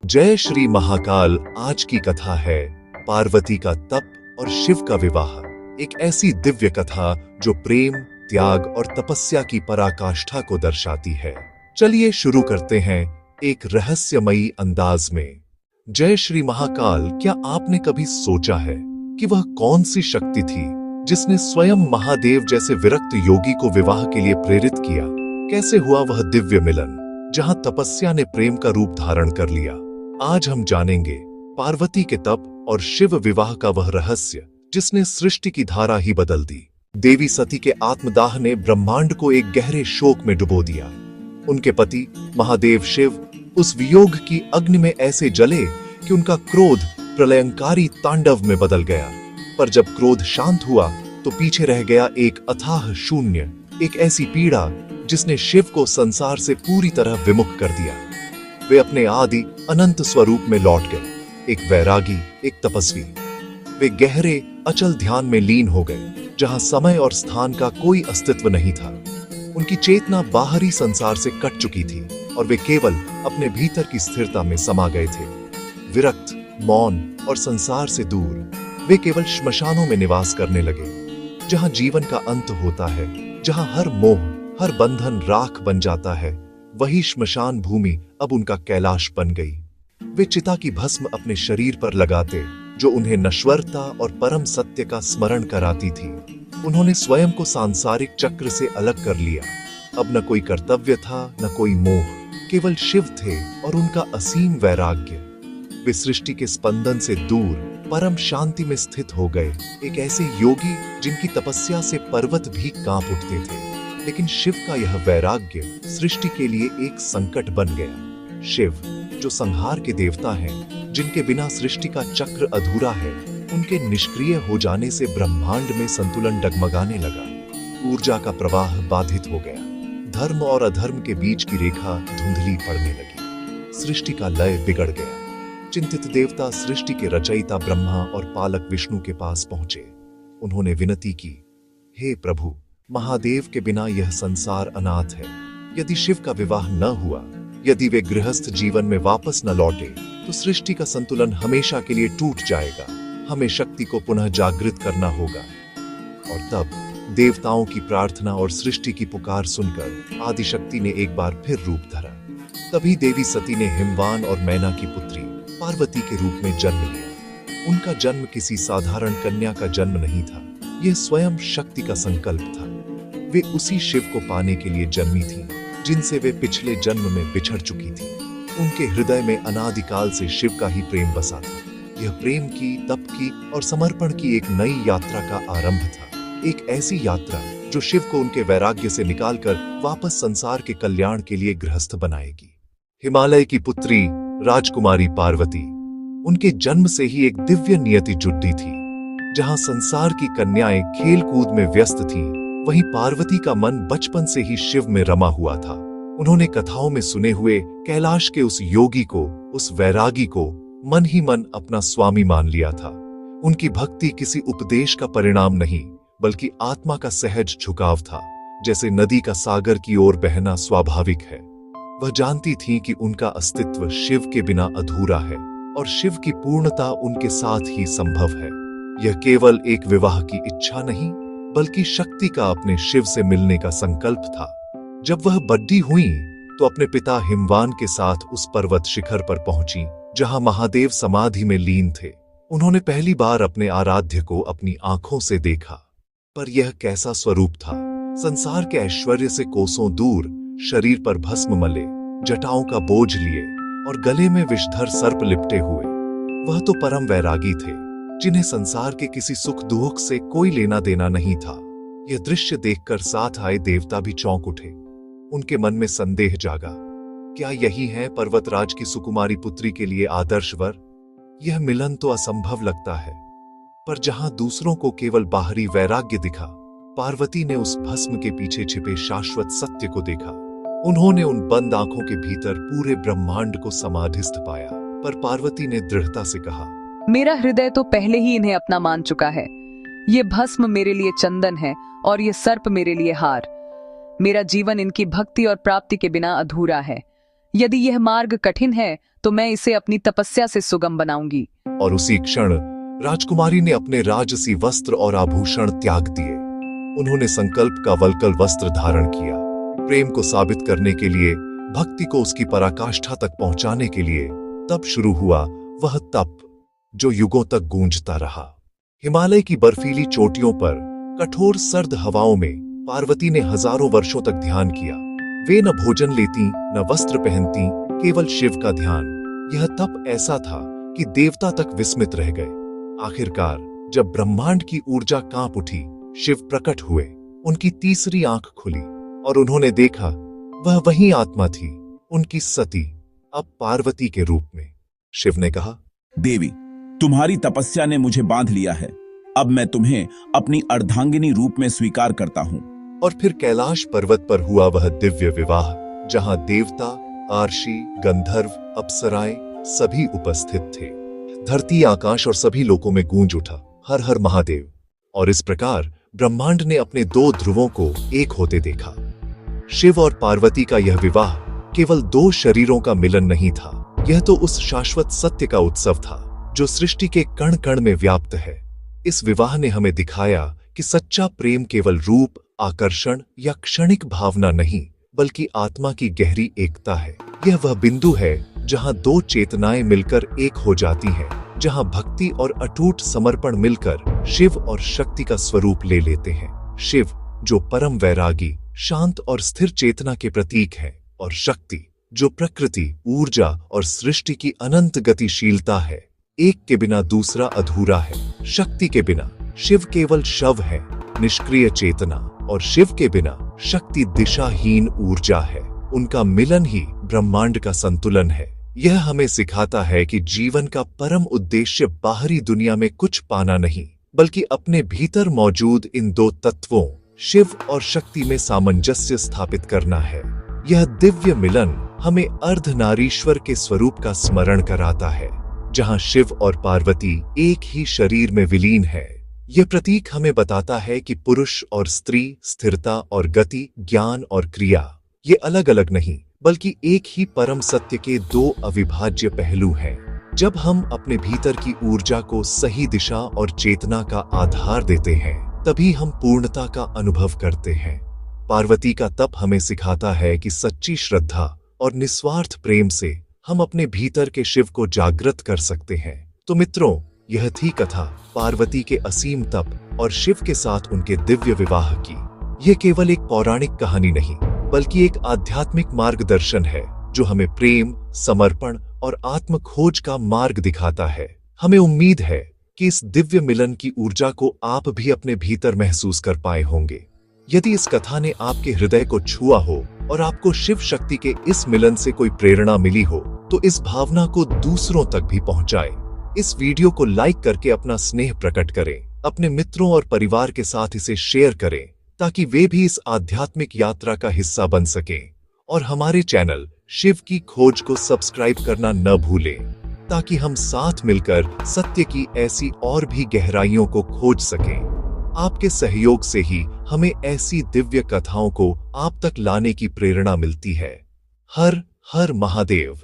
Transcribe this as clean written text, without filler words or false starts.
जय श्री महाकाल। आज की कथा है पार्वती का तप और शिव का विवाह। एक ऐसी दिव्य कथा जो प्रेम, त्याग और तपस्या की पराकाष्ठा को दर्शाती है। चलिए शुरू करते हैं एक रहस्यमयी अंदाज में। जय श्री महाकाल। क्या आपने कभी सोचा है कि वह कौन सी शक्ति थी जिसने स्वयं महादेव जैसे विरक्त योगी को विवाह के लिए प्रेरित किया? कैसे हुआ वह दिव्य मिलन जहां तपस्या ने प्रेम का रूप धारण कर लिया? आज हम जानेंगे पार्वती के तप और शिव विवाह का वह रहस्य जिसने सृष्टि की धारा ही बदल दी। देवी सती के आत्मदाह ने ब्रह्मांड को एक गहरे शोक में डुबो दिया। उनके पति महादेव शिव उस वियोग की अग्नि में ऐसे जले कि उनका क्रोध प्रलयंकारी तांडव में बदल गया। पर जब क्रोध शांत हुआ तो पीछे रह गया एक अथाह शून्य, एक ऐसी पीड़ा जिसने शिव को संसार से पूरी तरह विमुख कर दिया। वे अपने आदि अनंत स्वरूप में लौट गए, एक वैरागी, एक तपस्वी। वे गहरे अचल ध्यान में लीन हो गए जहां समय और स्थान का कोई अस्तित्व नहीं था। उनकी चेतना बाहरी संसार से कट चुकी थी और वे केवल अपने भीतर की स्थिरता में समा गए थे। विरक्त, मौन और संसार से दूर वे केवल श्मशानों में निवास करने लगे, जहां जीवन का अंत होता है, जहां हर मोह, हर बंधन राख बन जाता है। वही श्मशान भूमि अब उनका कैलाश बन गई। वे चिता की भस्म अपने शरीर पर लगाते जो उन्हें नश्वरता और परम सत्य का स्मरण कराती थी। उन्होंने स्वयं को सांसारिक चक्र से अलग कर लिया। अब न कोई कर्तव्य था, न कोई मोह, केवल शिव थे और उनका असीम वैराग्य। वे सृष्टि के स्पंदन से दूर परम शांति में स्थित हो गए, एक ऐसे योगी जिनकी तपस्या से पर्वत भी कांप उठते थे। लेकिन शिव का यह वैराग्य सृष्टि के लिए एक संकट बन गया। शिव जो संहार के देवता हैं, जिनके बिना सृष्टि का चक्र अधूरा है, उनके निष्क्रिय हो जाने से ब्रह्मांड में संतुलन डगमगाने लगा। ऊर्जा का प्रवाह बाधित हो गया। धर्म और अधर्म के बीच की रेखा धुंधली पड़ने लगी। सृष्टि का लय बिगड़ गया। चिंतित देवता सृष्टि के रचयिता ब्रह्मा और पालक विष्णु के पास पहुंचे। उन्होंने विनती की, हे प्रभु, महादेव के बिना यह संसार अनाथ है। यदि शिव का विवाह न हुआ, यदि वे गृहस्थ जीवन में वापस न लौटे, तो सृष्टि का संतुलन हमेशा के लिए टूट जाएगा। हमें शक्ति को पुनः जागृत करना होगा। और तब देवताओं की प्रार्थना और सृष्टि की पुकार सुनकर आदिशक्ति ने एक बार फिर रूप धरा। तभी देवी सती ने हिमवान और मैना की पुत्री पार्वती के रूप में जन्म लिया। उनका जन्म किसी साधारण कन्या का जन्म नहीं था, यह स्वयं शक्ति का संकल्प था। वे उसी शिव को पाने के लिए जन्मी थी जिनसे वे पिछले जन्म में बिछड़ चुकी थी। उनके हृदय में अनादिकाल से शिव का ही प्रेम बसा था। यह प्रेम की, तप की और समर्पण की एक नई यात्रा का आरंभ था। एक ऐसी यात्रा जो शिव को उनके वैराग्य से निकालकर वापस संसार के कल्याण के लिए गृहस्थ बनाएगी। हिमालय की पुत्री राजकुमारी पार्वती, उनके जन्म से ही एक दिव्य नियति जुटी थी। जहां संसार की कन्याएं खेल कूद में व्यस्त थीं, वहीं पार्वती का मन बचपन से ही शिव में रमा हुआ था। उन्होंने कथाओं में सुने हुए कैलाश के उस योगी को, उस वैरागी को मन ही मन अपना स्वामी मान लिया था। उनकी भक्ति किसी उपदेश का परिणाम नहीं, बल्कि आत्मा का सहज झुकाव था। जैसे नदी का सागर की ओर बहना स्वाभाविक है। वह जानती थी कि उनका अस्तित्व शिव के बिना अधूरा है और शिव की पूर्णता उनके साथ ही संभव है। यह केवल एक विवाह की इच्छा नहीं, बल्कि शक्ति का अपने शिव से मिलने का संकल्प था। जब वह बड़ी हुई तो अपने पिता हिमवान के साथ उस पर्वत शिखर पर पहुंची जहां महादेव समाधि में लीन थे। उन्होंने पहली बार अपने आराध्य को अपनी आंखों से देखा। पर यह कैसा स्वरूप था? संसार के ऐश्वर्य से कोसों दूर, शरीर पर भस्म मले, जटाओं का बोझ लिए और गले में विषधर सर्प लिपटे हुए। वह तो परम वैरागी थे, जिन्हें संसार के किसी सुख दुख से कोई लेना देना नहीं था। यह दृश्य देखकर साथ आए देवता भी चौंक उठे। उनके मन में संदेह जागा, क्या यही है पर्वतराज की सुकुमारी पुत्री के लिए आदर्श वर? यह मिलन तो असंभव लगता है। पर जहां दूसरों को केवल बाहरी वैराग्य दिखा, पार्वती ने उस भस्म के पीछे छिपे शाश्वत सत्य को देखा। उन्होंने उन बंद आंखों के भीतर पूरे ब्रह्मांड को समाधिस्थ पाया। पर पार्वती ने दृढ़ता से कहा, मेरा हृदय तो पहले ही इन्हें अपना मान चुका है। ये भस्म मेरे लिए चंदन है और ये सर्प मेरे लिए हार। मेरा जीवन इनकी भक्ति और प्राप्ति के बिना अधूरा है। यदि यह मार्ग कठिन है तो मैं इसे अपनी तपस्या से सुगम बनाऊंगी। और उसी क्षण राजकुमारी ने अपने राजसी वस्त्र और आभूषण त्याग दिए। उन्होंने संकल्प का वल्कल वस्त्र धारण किया, प्रेम को साबित करने के लिए, भक्ति को उसकी पराकाष्ठा तक पहुंचाने के लिए। तब शुरू हुआ वह तप जो युगों तक गूंजता रहा। हिमालय की बर्फीली चोटियों पर कठोर सर्द हवाओं में पार्वती ने हजारों वर्षों तक ध्यान किया। वे न भोजन लेती, न वस्त्र पहनती, केवल शिव का ध्यान। यह तप ऐसा था कि देवता तक विस्मित रह गए। आखिरकार जब ब्रह्मांड की ऊर्जा कांप उठी, शिव प्रकट हुए। उनकी तीसरी आंख खुली और उन्होंने देखा वह वही आत्मा थी, उनकी सती, अब पार्वती के रूप में। शिव ने कहा, देवी, तुम्हारी तपस्या ने मुझे बांध लिया है। अब मैं तुम्हें अपनी अर्धांगिनी रूप में स्वीकार करता हूं। और फिर कैलाश पर्वत पर हुआ वह दिव्य विवाह, जहां देवता, आर्षि, गंधर्व, अप्सराएं सभी उपस्थित थे। धरती, आकाश और सभी लोकों में गूंज उठा, हर हर महादेव। और इस प्रकार ब्रह्मांड ने अपने दो ध्रुवों को एक होते देखा। शिव और पार्वती का यह विवाह केवल दो शरीरों का मिलन नहीं था, यह तो उस शाश्वत सत्य का उत्सव था जो सृष्टि के कण कण में व्याप्त है। इस विवाह ने हमें दिखाया कि सच्चा प्रेम केवल रूप, आकर्षण या क्षणिक भावना नहीं, बल्कि आत्मा की गहरी एकता है। यह वह बिंदु है जहां दो चेतनाएं मिलकर एक हो जाती हैं, जहां भक्ति और अटूट समर्पण मिलकर शिव और शक्ति का स्वरूप ले लेते हैं। शिव जो परम वैरागी, शांत और स्थिर चेतना के प्रतीक है, और शक्ति जो प्रकृति, ऊर्जा और सृष्टि की अनंत गतिशीलता है। एक के बिना दूसरा अधूरा है। शक्ति के बिना शिव केवल शव है, निष्क्रिय चेतना, और शिव के बिना शक्ति दिशाहीन ऊर्जा है। उनका मिलन ही ब्रह्मांड का संतुलन है। यह हमें सिखाता है कि जीवन का परम उद्देश्य बाहरी दुनिया में कुछ पाना नहीं, बल्कि अपने भीतर मौजूद इन दो तत्वों, शिव और शक्ति में सामंजस्य स्थापित करना है। यह दिव्य मिलन हमें अर्धनारीश्वर के स्वरूप का स्मरण कराता है, जहां शिव और पार्वती एक ही शरीर में विलीन है। यह प्रतीक हमें बताता है कि पुरुष और स्त्री, स्थिरता और गति, ज्ञान और क्रिया, ये अलग अलग नहीं, बल्कि एक ही परम सत्य के दो अविभाज्य पहलू हैं। जब हम अपने भीतर की ऊर्जा को सही दिशा और चेतना का आधार देते हैं, तभी हम पूर्णता का अनुभव करते हैं। पार्वती का तप हमें सिखाता है कि सच्ची श्रद्धा और निस्वार्थ प्रेम से हम अपने भीतर के शिव को जागृत कर सकते हैं। तो मित्रों, यह थी कथा पार्वती के असीम तप और शिव के साथ उनके दिव्य विवाह की। यह केवल एक पौराणिक कहानी नहीं, बल्कि एक आध्यात्मिक मार्गदर्शन है जो हमें प्रेम, समर्पण और आत्म खोज का मार्ग दिखाता है। हमें उम्मीद है कि इस दिव्य मिलन की ऊर्जा को आप भी अपने भीतर महसूस कर पाए होंगे। यदि इस कथा ने आपके हृदय को छुआ हो और आपको शिव शक्ति के इस मिलन से कोई प्रेरणा मिली हो, तो इस भावना को दूसरों तक भी पहुंचाएं। इस वीडियो को लाइक करके अपना स्नेह प्रकट करें, अपने मित्रों और परिवार के साथ इसे शेयर करें, ताकि वे भी इस आध्यात्मिक यात्रा का हिस्सा बन सकें। और हमारे चैनल शिव की खोज को सब्सक्राइब करना न भूलें, ताकि हम साथ मिलकर सत्य की ऐसी और भी गहराइयों को खोज सकें। आपके सहयोग से ही हमें ऐसी दिव्य कथाओं को आप तक लाने की प्रेरणा मिलती है। हर हर महादेव।